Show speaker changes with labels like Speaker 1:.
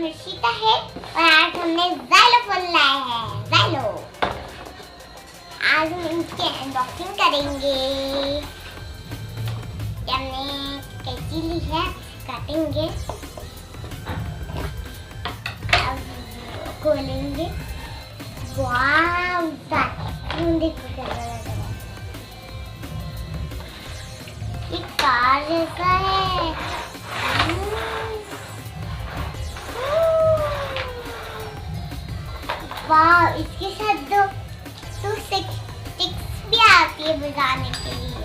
Speaker 1: हर्षिता है और आज हमने xylophone लाए हैं। xylo आज हम इनके अनबॉक्सिंग करेंगे। हमने कैंची ली है, काटेंगे, अब खोलेंगे। वाव, देखो कैसा लग रहा है। ये कार जैसा है। वाह, इसके साथ दो स्टिक्स भी आती है बजाने के लिए।